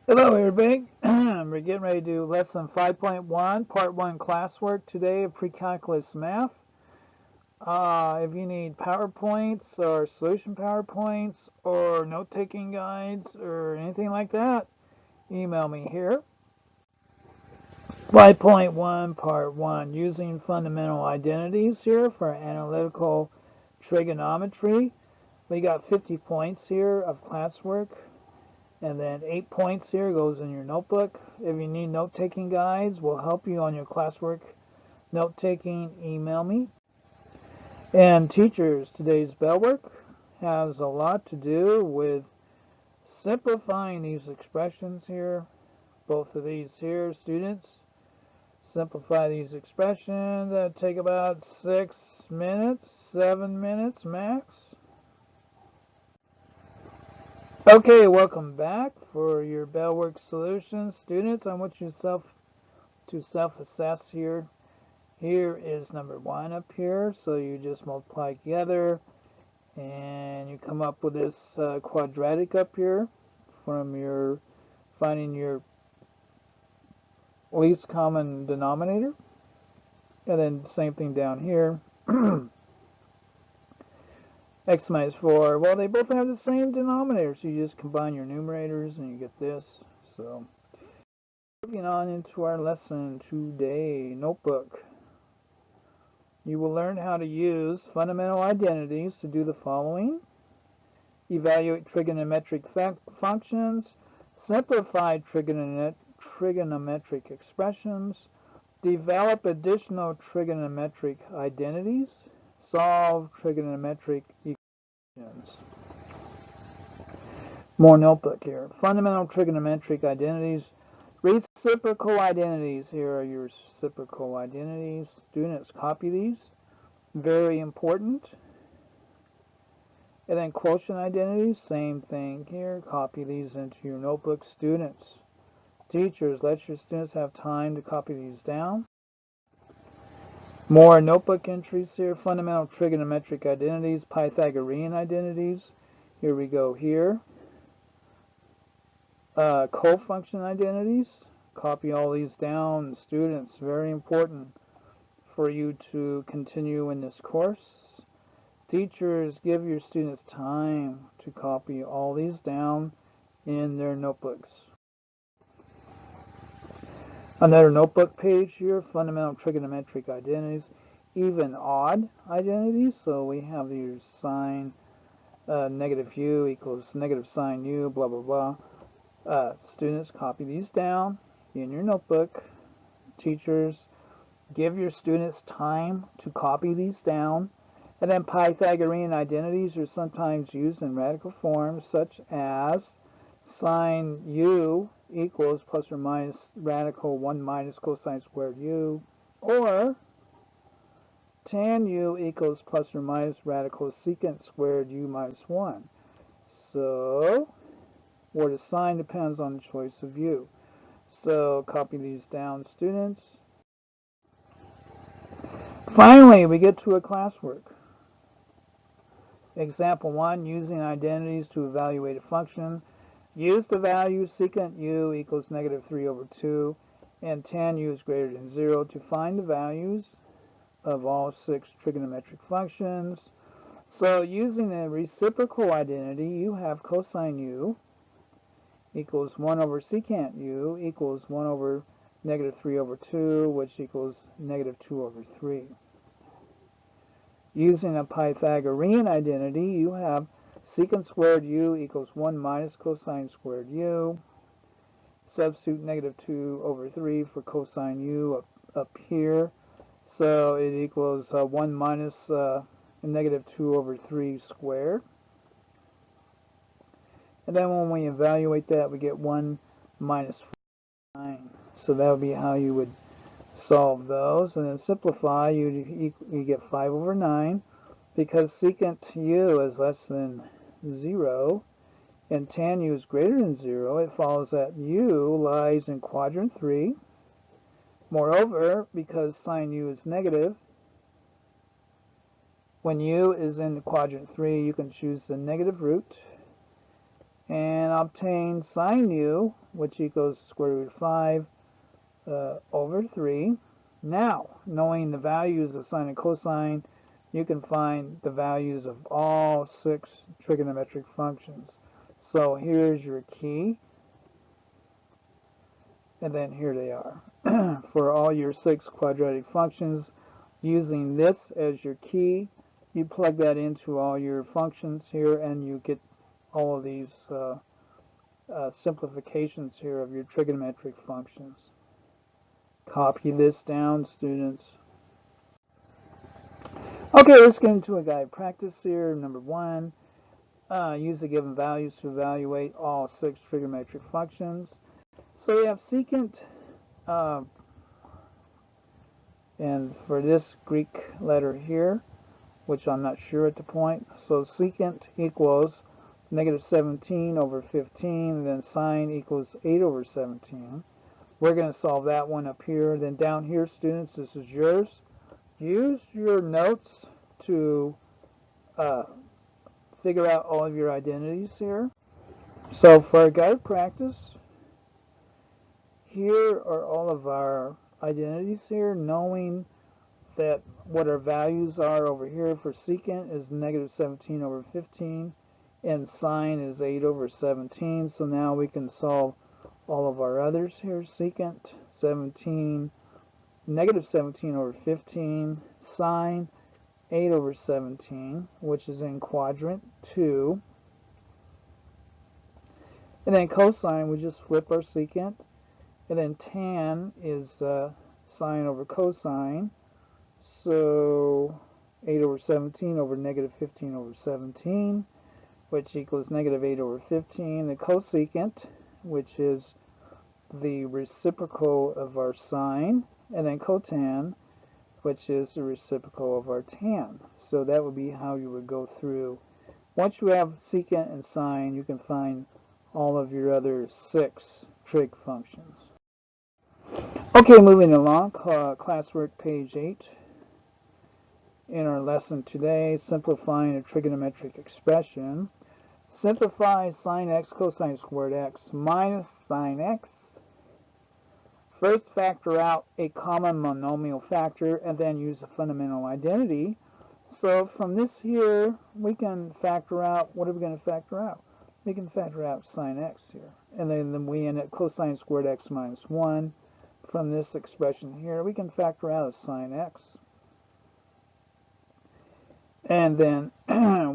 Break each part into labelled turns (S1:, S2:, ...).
S1: Hello everybody, we're getting ready to do lesson 5.1, part 1 classwork today of pre-calculus math. If you need PowerPoints or solution PowerPoints or note-taking guides or anything like that, email me here. 5.1, part 1, using fundamental identities here for analytical trigonometry. We got 50 points here of classwork. And then 8 points here goes in your notebook. If you need note-taking guides, we'll help you on your classwork note-taking, email me. And teachers, today's bell work has a lot to do with simplifying these expressions here. Both of these here, students, simplify these expressions. That take about 6 minutes, 7 minutes max. Okay, welcome back for your Bellwork Solutions. Students, I want you to self-assess here. Here is number 1 up here, so you just multiply together and you come up with this quadratic up here from your finding your least common denominator. And then same thing down here. X minus 4, well, they both have the same denominator, so you just combine your numerators and you get this. So, moving on into our lesson today, notebook. You will learn how to use fundamental identities to do the following: evaluate trigonometric functions, simplify trigonometric expressions, develop additional trigonometric identities, solve trigonometric equations. More notebook here. Fundamental trigonometric identities. Reciprocal identities. Here are your reciprocal identities. Students, copy these. Very important. And then quotient identities. Same thing here. Copy these into your notebook. Students. Teachers, let your students have time to copy these down. More notebook entries here. Fundamental trigonometric identities. Pythagorean identities. Here we go here. Cofunction identities. Copy all these down, students. Very important for you to continue in this course. Teachers, give your students time to copy all these down in their notebooks. Another notebook page here, fundamental trigonometric identities, even odd identities. So we have these sine negative u equals negative sine u, blah, blah, blah. Students, copy these down in your notebook. Teachers, give your students time to copy these down. And then Pythagorean identities are sometimes used in radical forms, such as sine u equals plus or minus radical 1 minus cosine squared u, or tan u equals plus or minus radical secant squared u minus 1. So, where the sign depends on the choice of u. So copy these down, students. Finally, we get to a classwork. Example 1, using identities to evaluate a function. Use the value secant u equals negative 3 over 2 and tan u is greater than 0 to find the values of all 6 trigonometric functions. So using a reciprocal identity, you have cosine u equals 1 over secant u equals 1 over negative 3 over 2, which equals negative 2 over 3. Using a Pythagorean identity, you have secant squared u equals 1 minus cosine squared u. Substitute negative 2 over 3 for cosine u up here. So it equals 1 minus negative 2 over 3 squared. And then when we evaluate that, we get 1 minus 9. So that would be how you would solve those. And then simplify, you get 5 over 9. Because secant u is less than 0 and tan u is greater than 0, it follows that u lies in quadrant 3. Moreover, because sine u is negative, when u is in quadrant 3, you can choose the negative root. and obtain sine u, which equals square root of 5 over 3. Now, knowing the values of sine and cosine, you can find the values of all 6 trigonometric functions. So here's your key, and then here they are. For all your 6 quadratic functions, using this as your key, you plug that into all your functions here, and you get all of these simplifications here of your trigonometric functions. Copy this down, students. Okay, let's get into a guide practice here. Number 1, use the given values to evaluate all 6 trigonometric functions. So we have secant, and for this Greek letter here, which I'm not sure at the point, so secant equals negative 17 over 15, and then sine equals 8 over 17. We're going to solve that one up here. Then down here, students, this is yours. Use your notes to figure out all of your identities here. So for our guide practice, here are all of our identities here, knowing that what our values are over here for secant is negative 17 over 15, and sine is 8 over 17. So now we can solve all of our others here. Secant 17, negative 17 over 15, sine 8 over 17, which is in quadrant 2. And then cosine, we just flip our secant. And then tan is sine over cosine. So 8 over 17 over negative 15 over 17, which equals negative 8 over 15. The cosecant, which is the reciprocal of our sine, and then cotan, which is the reciprocal of our tan. So that would be how you would go through. Once you have secant and sine, you can find all of your other 6 trig functions. Okay, moving along, classwork page 8. In our lesson today, simplifying a trigonometric expression. Simplify sine x cosine squared x minus sine x. First, factor out a common monomial factor and then use a fundamental identity. So from this here, we can factor out, what are we going to factor out? We can factor out sine x here. And then we end at cosine squared x minus 1. From this expression here, we can factor out a sine x. And then,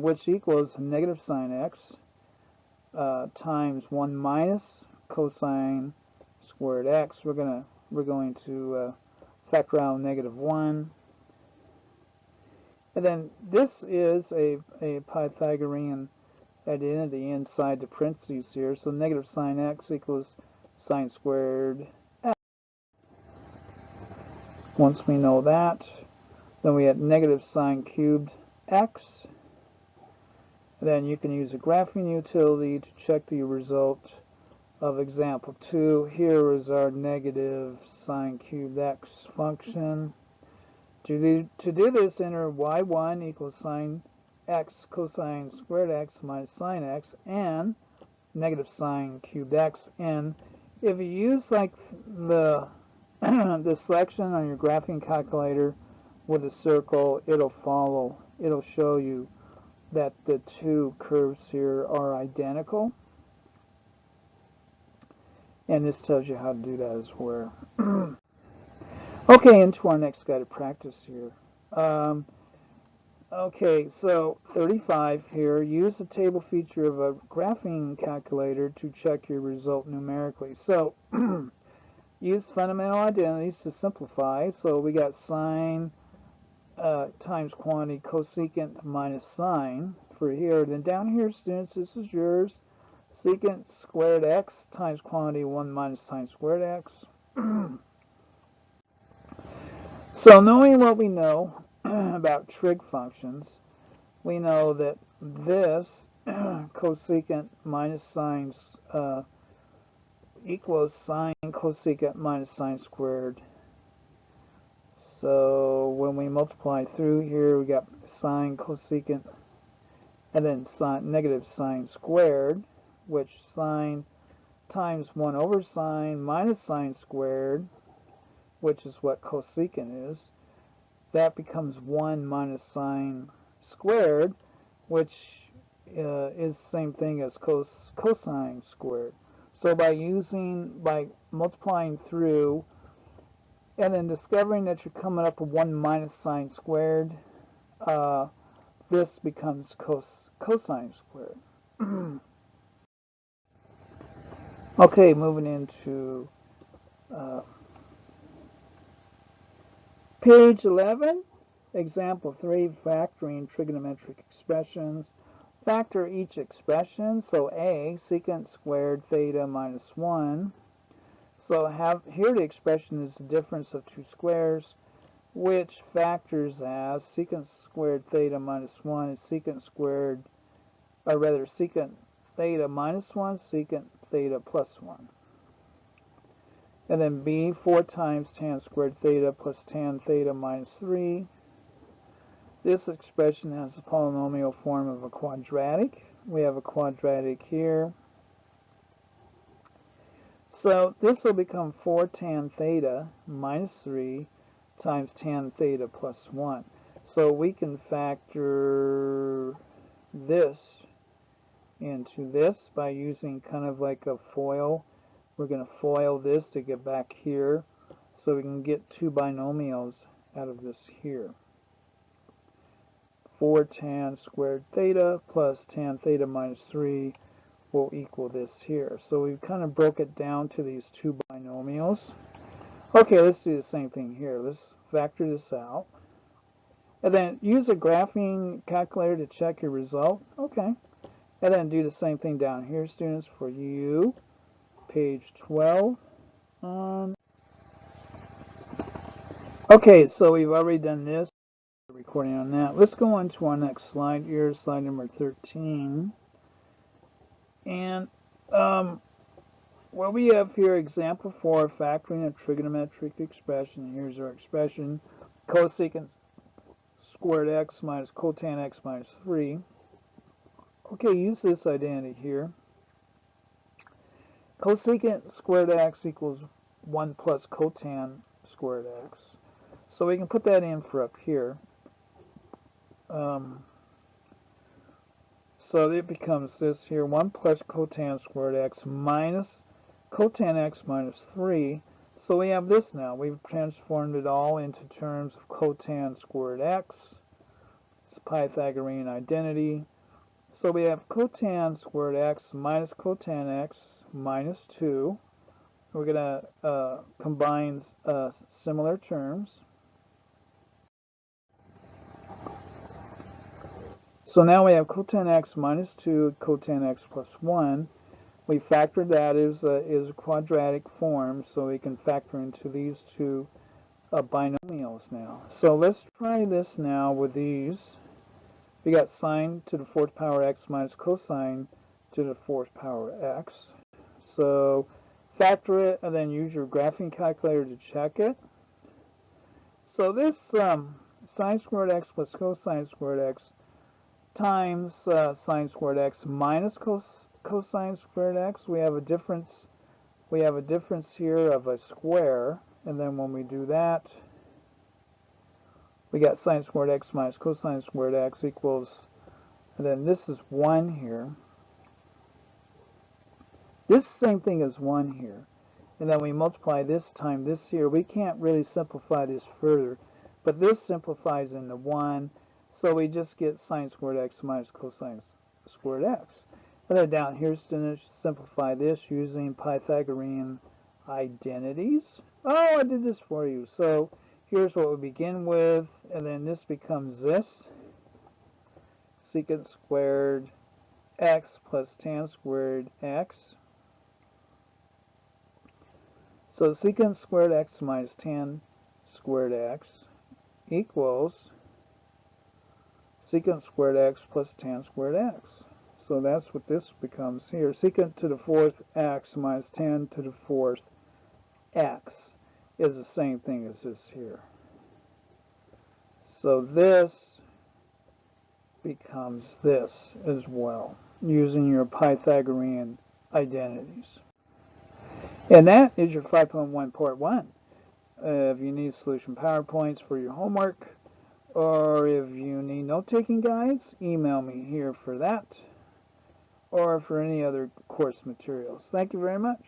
S1: which equals negative sine x times 1 minus cosine squared x. We're going to factor out negative 1. And then this is a Pythagorean identity inside the parentheses here. So negative sine x equals sine squared x. Once we know that, then we have negative sine cubed x. Then you can use a graphing utility to check the result of example 2. Here is our negative sine cubed x function. To do this, enter y1 equals sine x cosine squared x minus sine x and negative sine cubed x. And if you use like the the selection on your graphing calculator with a circle, it'll show you that the 2 curves here are identical. And this tells you how to do that as well. Okay, into our next guided practice here. Okay, so 35 here. Use the table feature of a graphing calculator to check your result numerically. So use fundamental identities to simplify. So we got sine times quantity cosecant minus sine for here. Then down here, students, this is yours. Secant squared x times quantity 1 minus sine squared x. So knowing what we know about trig functions, we know that this cosecant minus sine equals sine cosecant minus sine squared. So when we multiply through here, we got sine cosecant and then sine, negative sine squared. which sine times 1 over sine minus sine squared, which is what cosecant is, that becomes 1 minus sine squared, which is the same thing as cosine squared. So by multiplying through and then discovering that you're coming up with 1 minus sine squared, this becomes cosine squared. Okay, moving into page 11, example 3, factoring trigonometric expressions. Factor each expression, so a, secant squared theta minus 1. So here the expression is the difference of two squares, which factors as secant squared theta minus 1 is secant squared, or rather secant theta minus 1, secant theta plus 1. And then b, 4 times tan squared theta plus tan theta minus 3. This expression has the polynomial form of a quadratic. We have a quadratic here. So this will become 4 tan theta minus 3 times tan theta plus 1. So we can factor this into this by using kind of like a FOIL. We're going to FOIL this to get back here so we can get two binomials out of this here. 4 tan squared theta plus tan theta minus 3 will equal this here. So we kind of broke it down to these two binomials. Okay, let's do the same thing here. Let's factor this out. And then use a graphing calculator to check your result. Okay. And then do the same thing down here, students, for you. Page 12. Okay, so we've already done this. Recording on that. Let's go on to our next slide here, slide number 13. And what we have here, example 4, factoring a trigonometric expression. Here's our expression, cosecant squared x minus cotan x minus 3. Okay, use this identity here. Cosecant squared x equals 1 plus cotan squared x. So we can put that in for up here. So it becomes this here, 1 plus cotan squared x minus cotan x minus 3. So we have this now. We've transformed it all into terms of cotan squared x. It's a Pythagorean identity. So we have cotan squared x minus cotan x minus 2. We're going to combine similar terms. So now we have cotan x minus 2, cotan x plus 1. We factored that as a quadratic form, so we can factor into these two binomials now. So let's try this now with these. We got sine to the 4th power x minus cosine to the 4th power x. So factor it and then use your graphing calculator to check it. So this sine squared x plus cosine squared x times sine squared x minus cosine squared x. We have a difference here of a square, and then when we do that, we got sine squared x minus cosine squared x equals, and then this is 1 here. This same thing as 1 here. And then we multiply this time this here. We can't really simplify this further, but this simplifies into 1. So we just get sine squared x minus cosine squared x. And then down here, students, simplify this using Pythagorean identities. Oh, I did this for you. So here's what we begin with, and then this becomes this. Secant squared x plus tan squared x. So secant squared x minus tan squared x equals secant squared x plus tan squared x. So that's what this becomes here. Secant to the 4th x minus tan to the 4th x is the same thing as this here. So this becomes this as well. using your Pythagorean identities. And that is your 5.1 part 1. If you need solution PowerPoints for your homework, or if you need note-taking guides, email me here for that, or for any other course materials. Thank you very much.